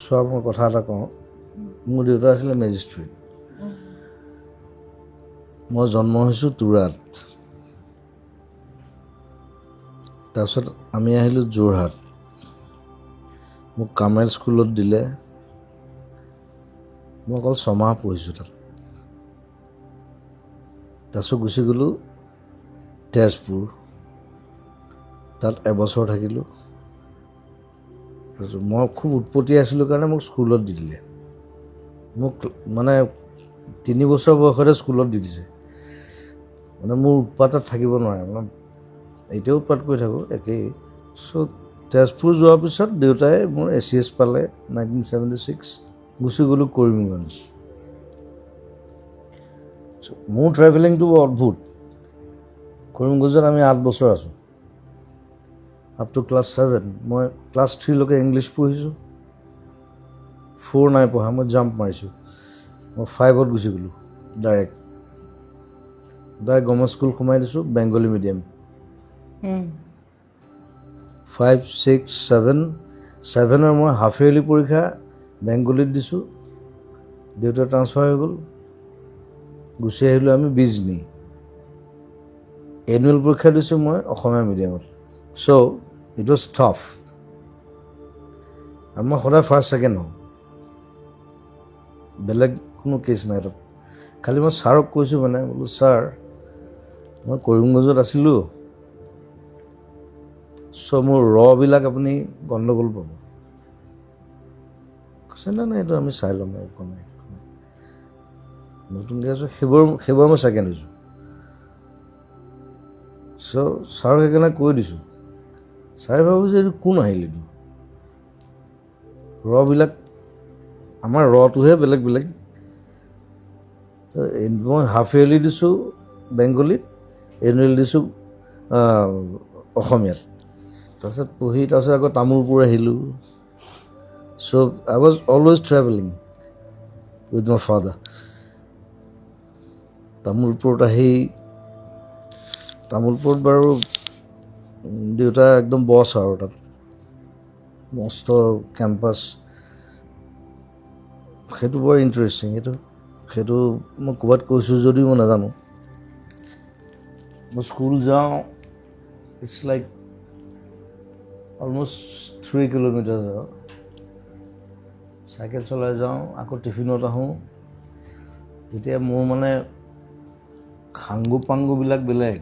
চোৱা মই কথা এটা কওঁ মোৰ দেউতা আছিলে মেজিষ্ট্ৰেট মই জন্ম হৈছোঁ তুৰাত তাৰপিছত আমি আহিলোঁ যোৰহাট মোক কামেল স্কুলত দিলে মই অকল 6 মাহ পঢ়িছোঁ তাত তাৰপিছত গুচি গ'লোঁ তেজপুৰ তাত এবছৰ থাকিলোঁ মই খুব উৎপতীয়া আছিলোঁ কাৰণে মোক স্কুলত দি দিলে মোক মানে 3 বছৰ বয়সতে স্কুলত দি দিছে মানে মোৰ উৎপাতত থাকিব নোৱাৰে মানে এতিয়াও উৎপাত কৰি থাকোঁ একেই চ' তেজপুৰ যোৱাৰ পিছত দেউতাই মোৰ ACS পালে 1976 গুচি গ'লোঁ কৰিমগঞ্জ মোৰ ট্ৰেভেলিংটো বৰ অদ্ভুত কৰিমগঞ্জত আমি 8 বছৰ আছোঁ আপ টু ক্লাছ 7 মই ক্লাছ 3 লৈকে ইংলিছ পঢ়িছোঁ 4 নাই পঢ়া মই জাম্প মাৰিছোঁ মই 5ত গুচি গ'লোঁ ডাইৰেক্ট গভৰ্ণমেণ্ট স্কুল সোমাই দিছোঁ বেংগলী মিডিয়াম 5, 6, 7 7ৰ মই হাফ ইয়াৰলি পৰীক্ষা বেংগলীত দিছোঁ দেউতা ট্ৰান্সফাৰ হৈ গ'ল গুচি আহিলোঁ আমি বিজনী এনুৱেল পৰীক্ষা দিছোঁ মই অসমীয়া মিডিয়ামত চ' ইট ৱাজ টাফ আৰু মই সদায় ফাৰ্ষ্ট ছেকেণ্ড হওঁ বেলেগ কোনো কেছ নাই তাত খালি মই ছাৰক কৈছোঁ মানে বোলো ছাৰ মই কৰিমগঞ্জত আছিলোঁ চ' মোৰ বিলাক আপুনি গণ্ডগোল পাব কৈছে নাই এইটো আমি চাই ল'ম একো নাই নতুনকৈ আছোঁ সেইবাৰ মই ছেকেণ্ড হৈছোঁ চ' ছাৰক সেইকাৰণে কৈ দিছোঁ ছাৰে ভাবোঁ যে এইটো কোন আহিল এইটো বিলাক আমাৰ টোহে বেলেগ বেলেগ মই হাফ ইয়াৰলি দিছোঁ বেংগলীত এনুৱেল দিছোঁ অসমীয়াত তাৰপিছত পঢ়ি তাৰপিছত আকৌ তামোলপুৰ আহিলোঁ so' I was always travelling with my father তামোলপুৰত আহি তামোলপুৰত বাৰু দেউতা একদম বছ আৰু তাত মস্ত কেম্পাছ সেইটো বৰ ইণ্টাৰেষ্টিং সেইটো মই ক'ৰবাত কৈছোঁ যদিও মই নাজানো মই স্কুল যাওঁ ইটছ লাইক অলমষ্ট 3 কিলোমিটাৰ যাওঁ চাইকেল চলাই যাওঁ আকৌ টিফিনত আহোঁ তেতিয়া মোৰ মানে খাংগু পাংগুবিলাক বেলেগ